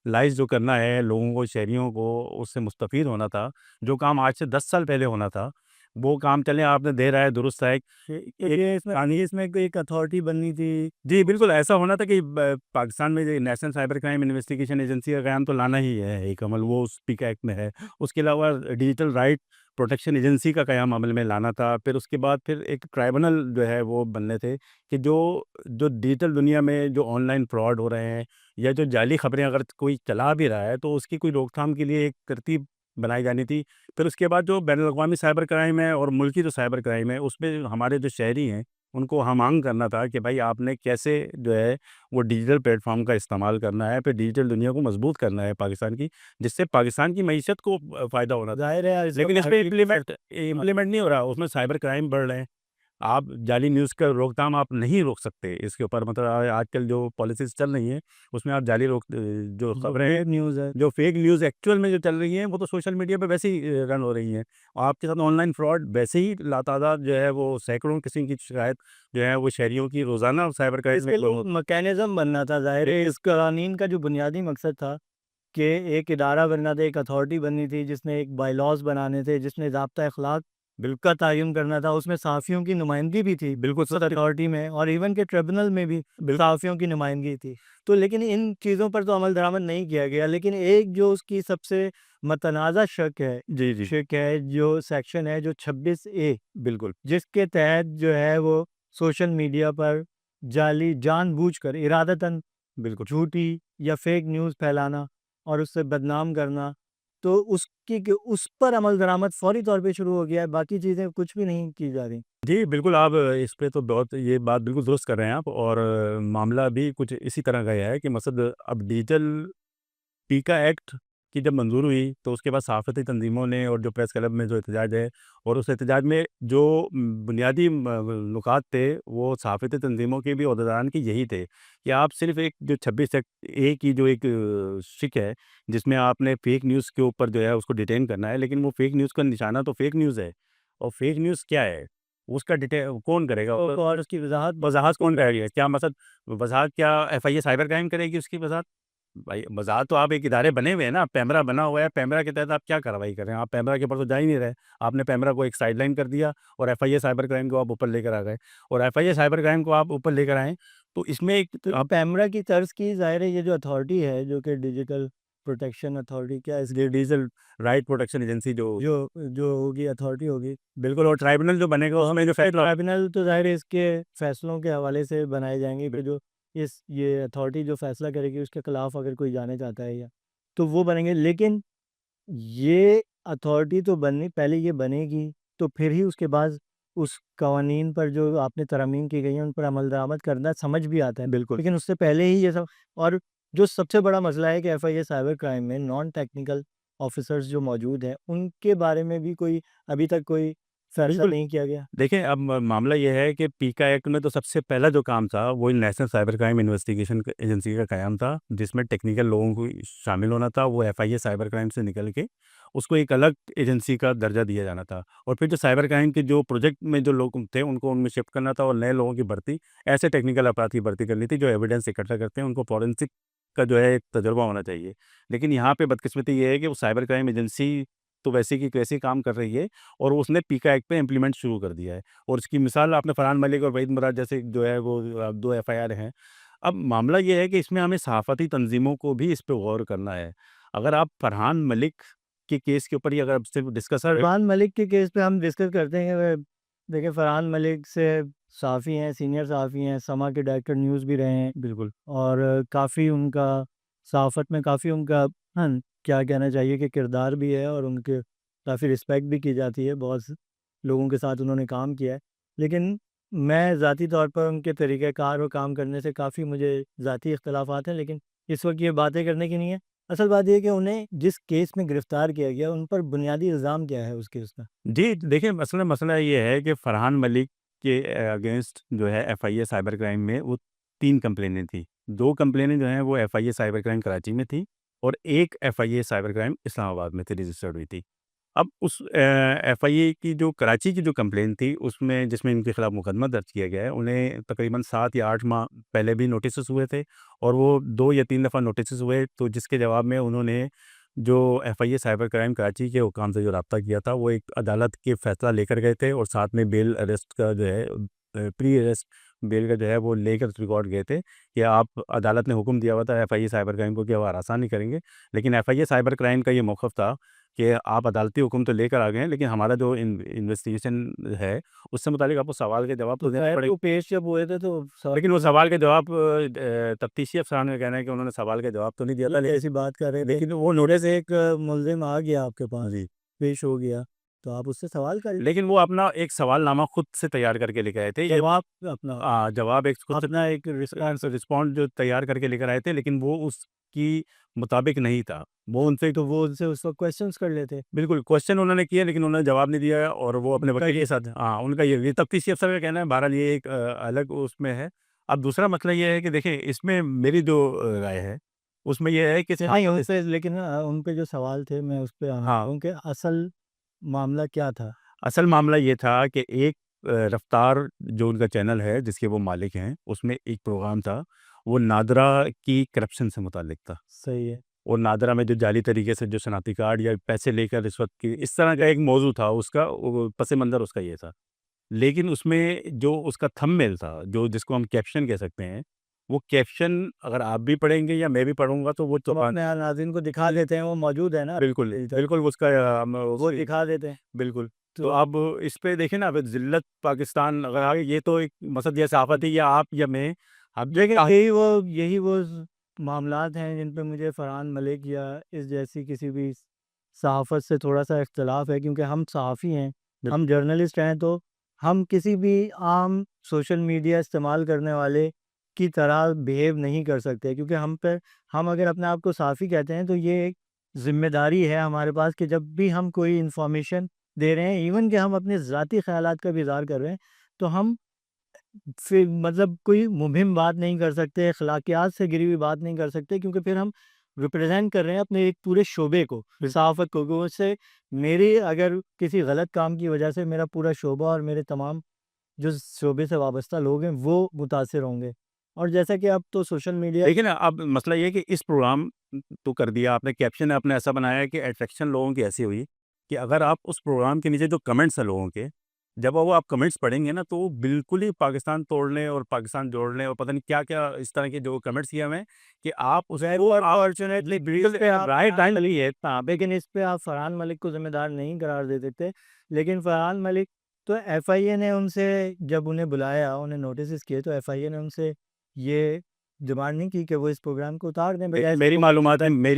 ریویژلائز جو کرنا ہے لوگوں کو، شہریوں کو اس سے مستفید ہونا تھا، جو کام آج سے 10 سال پہلے ہونا تھا وہ کام چلیں آپ نے دے رہا ہے، درست ہے۔ اس میں ایک اتھارٹی بننی تھی۔ جی بالکل ایسا ہونا تھا کہ پاکستان میں national cyber crime investigation agency کا قیام تو لانا ہی ہے ایک عمل، وہ اس پیکا ایکٹ میں ہے۔ اس کے علاوہ ڈیجیٹل رائٹ پروٹیکشن ایجنسی کا قیام عمل میں لانا تھا۔ پھر اس کے بعد پھر ایک ٹرائبونل جو ہے وہ بننے تھے کہ جو ڈیجیٹل دنیا میں جو آن لائن فراڈ ہو رہے ہیں یا جو جعلی خبریں اگر کوئی چلا بھی رہا ہے تو اس کی کوئی روک تھام کے لیے ایک ترتیب بنائی جانی تھی۔ پھر اس کے بعد جو بین الاقوامی سائبر کرائم ہے اور ملکی جو سائبر کرائم ہے اس میں ہمارے جو شہری ہیں ان کو ہم آنگ کرنا تھا کہ بھائی آپ نے کیسے جو ہے وہ ڈیجیٹل پلیٹ فارم کا استعمال کرنا ہے، پھر ڈیجیٹل دنیا کو مضبوط کرنا ہے پاکستان کی، جس سے پاکستان کی معیشت کو فائدہ ہونا تھا۔ ظاہر ہے لیکن اس پہ امپلیمنٹ نہیں ہو رہا، اس میں سائبر کرائم بڑھ رہے ہیں۔ آپ جعلی نیوز کا روک تھام آپ نہیں روک سکتے اس کے اوپر، مطلب آج کل جو پالیسیز چل رہی ہیں اس میں آپ جعلی جو خبریں ہیں، نیوز ہے، جو فیک نیوز ایکچوئل میں جو چل رہی ہیں وہ تو سوشل میڈیا پہ ویسے ہی رن ہو رہی ہیں، اور آپ کے ساتھ آن لائن فراڈ ویسے ہی لاتعداد جو ہے وہ سینکڑوں قسم کی شکایت جو ہے وہ شہریوں کی روزانہ سائبر اس کے لیے کرائم میکینزم بننا تھا۔ ظاہر ہے اس قوانین کا جو بنیادی مقصد تھا کہ ایک ادارہ بننا تھا، ایک اتھارٹی بننی تھی جس نے ایک بائی لاز بنانے تھے، جس نے ضابطہ اخلاق کا تعین کرنا تھا۔ اس میں صحافیوں کی نمائندگی بھی تھی بالکل اس اتھارٹی میں، اور ایون کہ ٹریبونل میں بھی صحافیوں کی نمائندگی تھی۔ تو لیکن ان چیزوں پر تو عمل درآمد نہیں کیا گیا، لیکن ایک جو اس کی سب سے متنازع شک ہے جو سیکشن ہے جو 26A، بالکل جس کے تحت جو ہے وہ سوشل میڈیا پر جان بوجھ کر ارادتاً بالکل جھوٹی یا فیک نیوز پھیلانا اور اس سے بدنام کرنا، تو اس پر عمل درآمد فوری طور پہ شروع ہو گیا ہے۔ باقی چیزیں کچھ بھی نہیں کی جا رہی۔ جی بالکل، آپ اس پہ تو بہت یہ بات بالکل درست کر رہے ہیں آپ، اور معاملہ بھی کچھ اسی طرح کا ہے کہ مقصد اب ڈیجیٹل پیکا ایکٹ کی جب منظور ہوئی تو اس کے بعد صحافتی تنظیموں نے اور جو پریس کلب میں جو احتجاج ہے، اور اس احتجاج میں جو بنیادی نکات تھے وہ صحافتی تنظیموں کے بھی عہدیداران کی یہی تھے کہ آپ صرف ایک جو 26A کی جو ایک شک ہے جس میں آپ نے فیک نیوز کے اوپر جو ہے اس کو ڈیٹین کرنا ہے، لیکن وہ فیک نیوز کا نشانہ تو فیک نیوز ہے، اور فیک نیوز کیا ہے اس کا کون کرے گا، اور اس کی وضاحت کون کرے گا؟ کیا مقصد وضاحت کیا FIA سائبر کرائم کرے گی اس کی وضاحت؟ بھائی وضاحت تو آپ ایک ادارے بنے ہوئے ہیں نا، پیمرا بنا ہوا ہے، پیمرا کے تحت آپ کیا کارروائی کر رہے ہیں؟ آپ پیمرا کے اوپر تو جا ہی نہیں رہے، آپ نے پیمرا کو ایک سائڈ لائن کر دیا اور FIA سائبر کرائم کو آپ اوپر لے کر آ گئے، اور FIA سائبر کرائم کو آپ اوپر لے کر آئیں تو اس میں ایک پیمرا کی طرز کی ظاہر ہے یہ جو اتھارٹی ہے جو کہ ڈیجیٹل پروٹیکشن اتھارٹی، کیا اس ڈیجیٹل رائٹ پروٹیکشن ایجنسی جو ہوگی، اتھارٹی ہوگی بالکل، اور ٹرائبونل جو بنے گا اس میں جو فیصلہ ٹرائبونل تو ظاہر ہے اس کے فیصلوں کے حوالے سے بنائے جائیں گے کہ جو یہ اتھارٹی جو فیصلہ کرے گی اس کے خلاف اگر کوئی جانے چاہتا ہے یا تو وہ بنیں گے، لیکن یہ اتھارٹی تو پہلے یہ بنے گی تو پھر ہی اس کے بعد اس قوانین پر جو آپ نے ترامیم کی گئی ہیں ان پر عمل درآمد کرنا سمجھ بھی آتا ہے بالکل، لیکن اس سے پہلے ہی یہ سب، اور جو سب سے بڑا مسئلہ ہے کہ FIA سائبر کرائم میں نان ٹیکنیکل آفیسرز جو موجود ہیں ان کے بارے میں بھی ابھی تک کوئی فیصلہ نہیں کیا گیا۔ دیکھیں اب معاملہ یہ ہے کہ پیکا ایکٹ میں تو سب سے پہلا جو کام تھا وہ national cyber crime investigation agency کا قیام تھا، جس میں ٹیکنیکل لوگوں کو شامل ہونا تھا، وہ FIA سائبر کرائم سے نکل کے اس کو ایک الگ ایجنسی کا درجہ دیا جانا تھا، اور پھر جو سائبر کرائم کے جو پروجیکٹ میں جو لوگ تھے ان کو ان میں شفٹ کرنا تھا، اور نئے لوگوں کی بھرتی، ایسے ٹیکنیکل افراد کی بھرتی کرنی تھی جو ایویڈنس اکٹھا کرتے ہیں، ان کو فورینسک کا جو ہے ایک تجربہ ہونا چاہیے۔ لیکن یہاں پہ بدقسمتی یہ ہے کہ وہ سائبر کرائم ایجنسی تو ویسے کی ویسے کام کر رہی ہے، اور اس نے پیکا ایکٹ پہ امپلیمنٹ شروع کر دیا ہے، اور اس کی مثال آپ نے فرحان ملک اور وحید مراد جیسے جو ہے وہ 2 FIR ہیں۔ اب معاملہ یہ ہے کہ اس میں ہمیں صحافتی تنظیموں کو بھی اس پہ غور کرنا ہے۔ اگر آپ فرحان ملک کے کیس کے اوپر ہی اگر صرف ڈسکس فرحان ملک کے کیس پہ ہم ڈسکس کرتے ہیں، دیکھیں فرحان ملک سے صحافی ہیں، سینئر صحافی ہیں، سما کے ڈائریکٹر نیوز بھی رہے ہیں، بالکل، اور کافی ان کا صحافت میں کافی ان کا کیا کہنا چاہیے کہ کردار بھی ہے، اور ان کے کافی رسپیکٹ بھی کی جاتی ہے، بہت لوگوں کے ساتھ انہوں نے کام کیا ہے، لیکن میں ذاتی طور پر ان کے طریقہ کار اور کام کرنے سے کافی مجھے ذاتی اختلافات ہیں، لیکن اس وقت یہ باتیں کرنے کی نہیں ہے۔ اصل بات یہ ہے کہ انہیں جس کیس میں گرفتار کیا گیا ان پر بنیادی الزام کیا ہے اس کیس کا؟ جی دیکھیں مسئلہ یہ ہے کہ فرحان ملک کے اگینسٹ جو ہے FIA سائبر کرائم میں وہ 3 کمپلینیں تھیں، 2 کمپلینیں جو ہیں وہ FIA سائبر کرائم کراچی میں تھی، اور ایک FIA سائبر کرائم اسلام آباد میں تھی، رجسٹرڈ ہوئی تھی۔ اب اس ایف آئی اے کی جو کراچی کی جو کمپلین تھی اس میں جس میں ان کے خلاف مقدمہ درج کیا گیا ہے، انہیں تقریباً 7 یا 8 ماہ پہلے بھی نوٹسز ہوئے تھے اور وہ 2 یا 3 دفعہ نوٹسز ہوئے، تو جس کے جواب میں انہوں نے جو F I A cyber crime Karachi کے حکام سے جو رابطہ کیا تھا وہ ایک عدالت کے فیصلہ لے کر گئے تھے اور ساتھ میں بیل اریسٹ کا جو ہے پری اریسٹ بیل کا جو ہے وہ لے کر ریکارڈ گئے تھے کہ آپ عدالت نے حکم دیا ہوا تھا F I A cyber crime کو کہ وہ ہراساں نہیں کریں گے، لیکن F I A cyber crime کا یہ موقف تھا کہ آپ عدالتی حکم تو لے کر آ گئے ہیں لیکن ہمارا جو انویسٹیگیشن ہے اس سے متعلق آپ کو سوال کے جواب تو دینے پڑے گا۔ پیش جب ہوئے تھے تو لیکن وہ سوال کے جواب تفتیشی افسران کا کہنا ہے کہ انہوں نے سوال کے جواب تو نہیں دیا تھا، ایسی بات کر رہے تھے، لیکن وہ نوٹس ایک ملزم آ گیا آپ کے پاس، جی، پیش ہو گیا تو آپ اس سے سوال کر لیکن وہ اپنا ایک سوال نامہ خود سے تیار کر کے لے کر آئے تھے، جواب اپنا جواب ایک خود اپنا ایک رسپانس جو تیار کر کے لے کر آئے تھے، لیکن وہ اس کی مطابق نہیں تھا، وہ ان سے تو وہ ان سے اس وقت کوشچنس کر لیتے۔ بالکل کوشچن انہوں نے کیے لیکن انہوں نے جواب نہیں دیا اور وہ اپنے وکیل کے ساتھ ان کا یہ تفتیشی افسر کا کہنا ہے، بہرحال یہ ایک الگ اس میں ہے۔ اب دوسرا مسئلہ یہ ہے کہ دیکھیں اس میں میری جو رائے ہے اس میں یہ ہے کہ لیکن ان پہ جو سوال تھے میں اس پہ آنا ہوں کہ اصل معاملہ کیا تھا۔ اصل معاملہ یہ تھا کہ ایک رفتار جو ان کا چینل ہے جس کے وہ مالک ہیں، اس میں ایک پروگرام تھا وہ نادرا کی کرپشن سے متعلق تھا، صحیح ہے، اور نادرا میں جو جعلی طریقے سے جو شناختی کارڈ یا پیسے لے کر رشوت کی اس طرح کا ایک موضوع تھا، اس کا پس منظر اس کا یہ تھا، لیکن اس میں جو اس کا تھم میل تھا جو جس کو ہم کیپشن کہہ سکتے ہیں، وہ کیپشن اگر آپ بھی پڑھیں گے یا میں بھی پڑھوں گا تو وہ اپنے ناظرین کو دکھا دیتے ہیں، وہ موجود ہے نا، بالکل بالکل اس کا وہ دکھا دیتے ہیں۔ بالکل تو اب اس پہ دیکھیں نا، اب ذلت پاکستان اگر آگے یہ تو ایک مسئلہ یہ صحافتی یا آپ یا میں، اب دیکھیں یہی وہ معاملات ہیں جن پہ مجھے فرحان ملک یا اس جیسی کسی بھی صحافت سے تھوڑا سا اختلاف ہے، کیونکہ ہم صحافی ہیں، ہم جرنلسٹ ہیں، تو ہم کسی بھی عام سوشل میڈیا استعمال کرنے والے کی طرح بیہیو نہیں کر سکتے، کیونکہ ہم اگر اپنے آپ کو صحافی کہتے ہیں تو یہ ایک ذمہ داری ہے ہمارے پاس کہ جب بھی ہم کوئی انفارمیشن دے رہے ہیں، ایون کہ ہم اپنے ذاتی خیالات کا بھی اظہار کر رہے ہیں، تو ہم پھر مطلب کوئی مبہم بات نہیں کر سکتے، اخلاقیات سے گری ہوئی بات نہیں کر سکتے، کیونکہ پھر ہم ریپرزینٹ کر رہے ہیں اپنے ایک پورے شعبے کو، صحافت کو، کہ اس سے میری اگر کسی غلط کام کی وجہ سے میرا پورا شعبہ اور میرے تمام جو شعبے سے وابستہ لوگ ہیں وہ متاثر ہوں گے۔ اور جیسا کہ اب تو سوشل میڈیا دیکھیں نا، اب مسئلہ یہ ہے کہ اس پروگرام تو کر دیا آپ نے، کیپشن آپ نے ایسا بنایا کہ اٹریکشن لوگوں کی ایسی ہوئی کہ اگر آپ اس پروگرام کے نیچے جو کمنٹس ہیں لوگوں کے، جب وہ آپ کمنٹس پڑھیں گے نا تو وہ بالکل ہی پاکستان توڑنے اور پاکستان جوڑنے اور پتہ نہیں کیا کیا اس طرح کے جو کمنٹس کیے ہوئے ہیں کہ آپ اس لیکن اس پہ آپ فرحان ملک کو ذمہ دار نہیں قرار دے دیتے، لیکن فرحان ملک تو ایف آئی اے نے ان سے جب انہیں بلایا، انہیں نوٹسز کیے، تو ایف آئی اے نے ان سے یہ ڈیمانڈ نہیں کی کہ وہ اس پروگرام کو اتار دیں۔ میری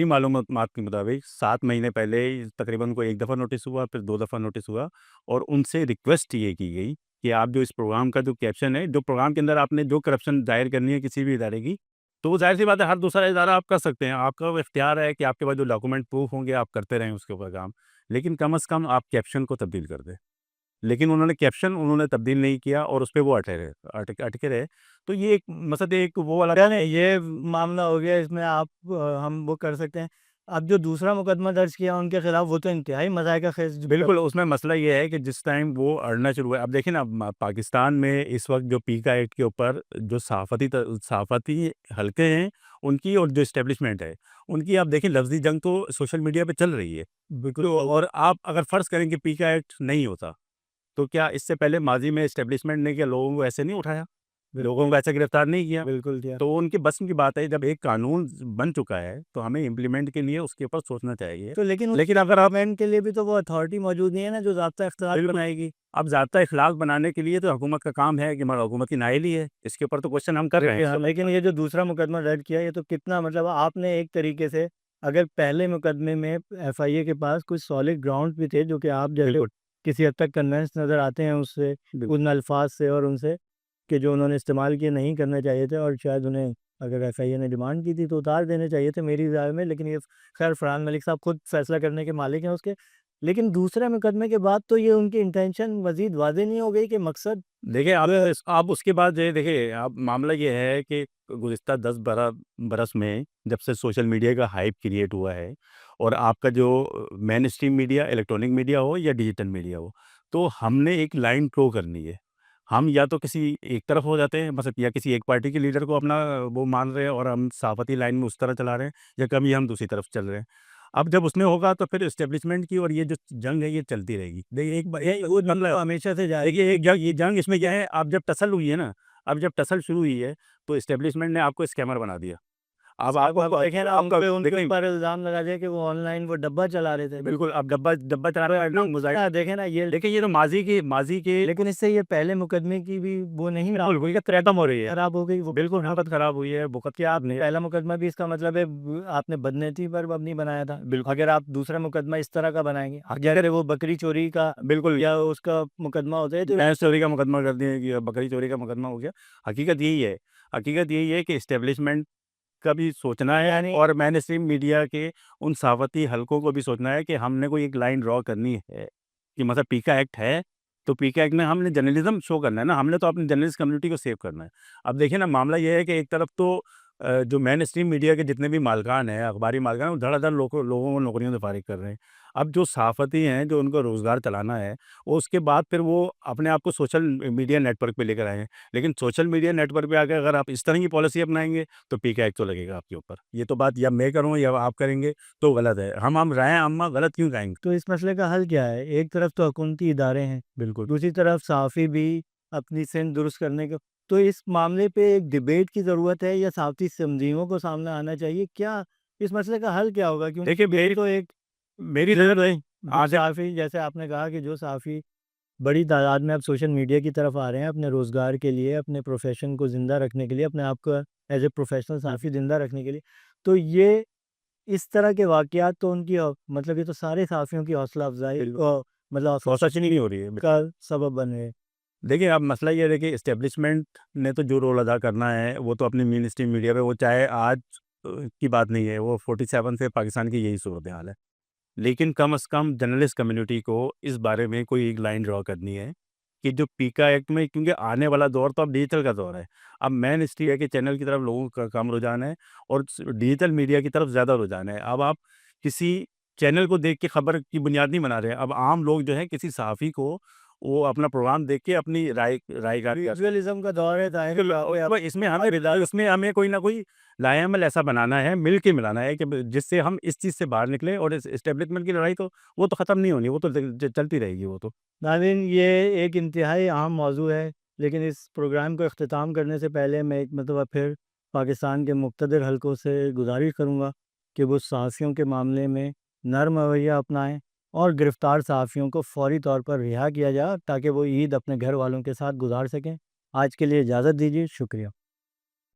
معلومات کے مطابق 7 مہینے پہلے تقریباً کو ایک دفعہ نوٹس ہوا، پھر 2 دفعہ نوٹس ہوا، اور ان سے ریکویسٹ یہ کی گئی کہ آپ جو اس پروگرام کا جو کیپشن ہے، جو پروگرام کے اندر آپ نے جو کرپشن ظاہر کرنی ہے کسی بھی ادارے کی، تو وہ ظاہر سی بات ہے ہر دوسرا ادارہ آپ کر سکتے ہیں، آپ کا وہ اختیار ہے کہ آپ کے پاس جو ڈاکومنٹ پروف ہوں گے آپ کرتے رہیں اس کے اوپر کام، لیکن کم از کم آپ کیپشن کو تبدیل کر دیں۔ لیکن انہوں نے تبدیل نہیں کیا اور اس پہ وہ اٹکے رہے، تو یہ ایک مسئلہ ایک وہ والا یہ معاملہ ہو گیا، اس میں آپ ہم وہ کر سکتے ہیں۔ اب جو دوسرا مقدمہ درج کیا ان کے خلاف، وہ تو انتہائی مذائقہ خیز، بالکل اس میں مسئلہ یہ ہے کہ جس ٹائم وہ اڑنا شروع ہوا، اب دیکھیں نا پاکستان میں اس وقت جو پیکا ایکٹ کے اوپر جو صحافتی حلقے ہیں ان کی اور جو اسٹیبلشمنٹ ہے ان کی، آپ دیکھیں لفظی جنگ تو سوشل میڈیا پہ چل رہی ہے بالکل، اور آپ اگر فرض کریں کہ پیکا ایکٹ نہیں ہوتا تو کیا اس سے پہلے ماضی میں اسٹیبلشمنٹ نے کیا لوگوں کو ایسے نہیں اٹھایا، لوگوں کو ایسے گرفتار نہیں کیا؟ بالکل کیا۔ تو ان کی بس کی بات ہے، جب ایک قانون بن چکا ہے تو ہمیں امپلیمنٹ کے لیے اس کے اوپر سوچنا چاہیے۔ تو لیکن اگر آپ کے لیے بھی تو وہ اتھارٹی موجود نہیں ہے نا جو ضابطہ اخلاق بنائے گی۔ اب ضابطہ اخلاق بنانے کے لیے تو حکومت کا کام ہے کہ مگر حکومت کی نااہلی ہے، اس کے اوپر تو کوشچن ہم کر رہے ہیں۔ لیکن یہ جو دوسرا مقدمہ درج کیا، یہ تو کتنا مطلب آپ نے ایک طریقے سے، اگر پہلے مقدمے میں ایف آئی اے کے پاس کچھ سالڈ گراؤنڈ بھی تھے جو کہ آپ جیسے کسی حد تک کنونس نظر آتے ہیں اس سے، ان الفاظ سے اور ان سے کہ جو انہوں نے استعمال کیے نہیں کرنے چاہیے تھے، اور شاید انہیں اگر ایف آئی اے نے ڈیمانڈ کی تھی تو اتار دینے چاہیے تھے میری رائے میں، لیکن یہ خیر فرحان ملک صاحب خود فیصلہ کرنے کے مالک ہیں اس کے۔ لیکن دوسرے مقدمے کے بعد تو یہ ان کی انٹینشن مزید واضح نہیں ہو گئی کہ مقصد، دیکھیں آپ اس کے بعد دیکھیں، اب معاملہ یہ ہے کہ گزشتہ 10-12 برس میں جب سے سوشل میڈیا کا ہائپ کریٹ ہوا ہے اور آپ کا جو مین اسٹریم میڈیا الیکٹرانک میڈیا ہو یا ڈیجیٹل میڈیا ہو، تو ہم نے ایک لائن ڈرا کرنی ہے۔ ہم یا تو کسی ایک طرف ہو جاتے ہیں مثلا، یا کسی ایک پارٹی کے لیڈر کو اپنا وہ مان رہے ہیں اور ہم صحافتی لائن میں اس طرح چلا رہے ہیں، یا کبھی ہم دوسری طرف چل رہے ہیں۔ اب جب اس میں ہوگا تو پھر اسٹیبلشمنٹ کی اور یہ جو جنگ ہے یہ چلتی رہے گی۔ دیکھیے ایک وہ تو ہمیشہ سے جاری دیکھیے ایک جنگ، یہ جنگ اس میں کیا ہے، اب جب ٹسل ہوئی ہے نا، اب جب ٹسل شروع ہوئی ہے تو اسٹیبلشمنٹ نے آپ کو اسکیمر بنا دیا۔ اب آپ دیکھیں نا، آپ کا ان کے دیکھیں اوپر الزام لگا دیا کہ وہ آن لائن وہ ڈبہ چلا رہے تھے۔ بالکل، اب ڈبہ چلا رہے ہیں مظاہرہ، دیکھیں نا یہ، دیکھیں یہ تو ماضی کے لیکن اس سے یہ پہلے مقدمے کی بھی وہ نہیں بالکل ختم ہو رہی ہے، خراب ہو گئی وہ۔ بالکل حالت خراب ہوئی ہے، بخت کیا آپ نے پہلا مقدمہ بھی اس کا مطلب ہے آپ نے بدنیتی پر مبنی بنایا تھا۔ اگر آپ دوسرا مقدمہ اس طرح کا بنائیں گے، اگر وہ بکری چوری کا بالکل یا اس کا مقدمہ ہوتا ہے تو بھینس چوری کا مقدمہ کر دیا کہ بکری چوری کا مقدمہ ہو گیا۔ حقیقت یہی ہے کہ اسٹیبلشمنٹ کا بھی سوچنا ہے، یعنی اور مین اسٹریم میڈیا کے ان صحافتی حلقوں کو بھی سوچنا ہے کہ ہم نے کوئی ایک لائن ڈرا کرنی ہے کہ مثلا پیکا ایکٹ ہے تو پیکا ایکٹ میں ہم نے جرنلزم شو کرنا ہے نا، ہم نے تو اپنی جرنلسٹ کمیونٹی کو سیو کرنا ہے۔ اب دیکھیں نا، معاملہ یہ ہے کہ ایک طرف تو جو مین اسٹریم میڈیا کے جتنے بھی مالکان ہیں، اخباری مالکان ہیں، وہ دھڑا دھڑ لوگوں کو نوکریوں سے فارغ کر رہے ہیں۔ اب جو صحافتی ہیں، جو ان کو روزگار چلانا ہے، وہ اس کے بعد پھر وہ اپنے آپ کو سوشل میڈیا نیٹ ورک پہ لے کر آئے ہیں، لیکن سوشل میڈیا نیٹ ورک پہ آ کے اگر آپ اس طرح کی پالیسی اپنائیں گے تو پیکا ایکٹ تو لگے گا آپ کے اوپر۔ یہ تو بات یا میں کروں یا آپ کریں گے تو غلط ہے۔ ہم رائے عامہ غلط کیوں کہیں گے؟ تو اس مسئلے کا حل کیا ہے؟ ایک طرف تو حکومتی ادارے ہیں، بالکل دوسری طرف صحافی بھی اپنی سند درست کرنے کا، تو اس معاملے پہ ایک ڈیبیٹ کی ضرورت ہے یا صحافتی تنظیموں کو سامنے آنا چاہیے؟ کیا اس مسئلے کا حل کیا ہوگا؟ کیونکہ دیکھیے تو ایک میری نظر ہے صحافی، جیسے آپ نے کہا کہ جو صحافی بڑی تعداد میں اب سوشل میڈیا کی طرف آ رہے ہیں اپنے روزگار کے لیے، اپنے پروفیشن کو زندہ رکھنے کے لیے، اپنے آپ کو ایز اے پروفیشنل صحافی زندہ رکھنے کے لیے، تو یہ اس طرح کے واقعات تو ان کی مطلب یہ تو سارے صحافیوں کی حوصلہ افزائی مطلب سوچ نہیں ہو رہی ہے۔ کا سبب بن رہے ہیں۔ دیکھیں اب مسئلہ یہ ہے کہ اسٹیبلشمنٹ نے تو جو رول ادا کرنا ہے وہ تو اپنی مین اسٹریم میڈیا پہ، وہ چاہے آج کی بات نہیں ہے، وہ 47 سے پاکستان کی یہی صورتحال ہے، لیکن کم از کم جرنلسٹ کمیونٹی کو اس بارے میں کوئی ایک لائن ڈرا کرنی ہے کہ جو پیکا ایکٹ میں، کیونکہ آنے والا دور تو اب ڈیجیٹل کا دور ہے، اب مین اسٹریم کے چینل کی طرف لوگوں کا کم رجحان ہے اور ڈیجیٹل میڈیا کی طرف زیادہ رجحان ہے۔ اب آپ کسی چینل کو دیکھ کے خبر کی بنیاد نہیں بنا رہے ہیں، اب عام لوگ جو ہے کسی صحافی کو وہ اپنا پروگرام دیکھ کے اپنی رائے ویژوئلزم کا دور ہے، اس میں ہمیں کوئی نہ کوئی لائحہ عمل ایسا بنانا ہے، مل کے ملانا ہے کہ جس سے ہم اس چیز سے باہر نکلیں، اور اسٹیبلشمنٹ کی لڑائی تو وہ تو ختم نہیں ہونی، وہ تو چلتی رہے گی وہ تو۔ ناظرین، یہ ایک انتہائی اہم موضوع ہے، لیکن اس پروگرام کو اختتام کرنے سے پہلے میں ایک مرتبہ پھر پاکستان کے مقتدر حلقوں سے گزارش کروں گا کہ وہ صحافیوں کے معاملے میں نرم رویہ اپنائیں اور گرفتار صحافیوں کو فوری طور پر رہا کیا جائے تاکہ وہ عید اپنے گھر والوں کے ساتھ گزار سکیں۔ آج کے لیے اجازت دیجیے، شکریہ۔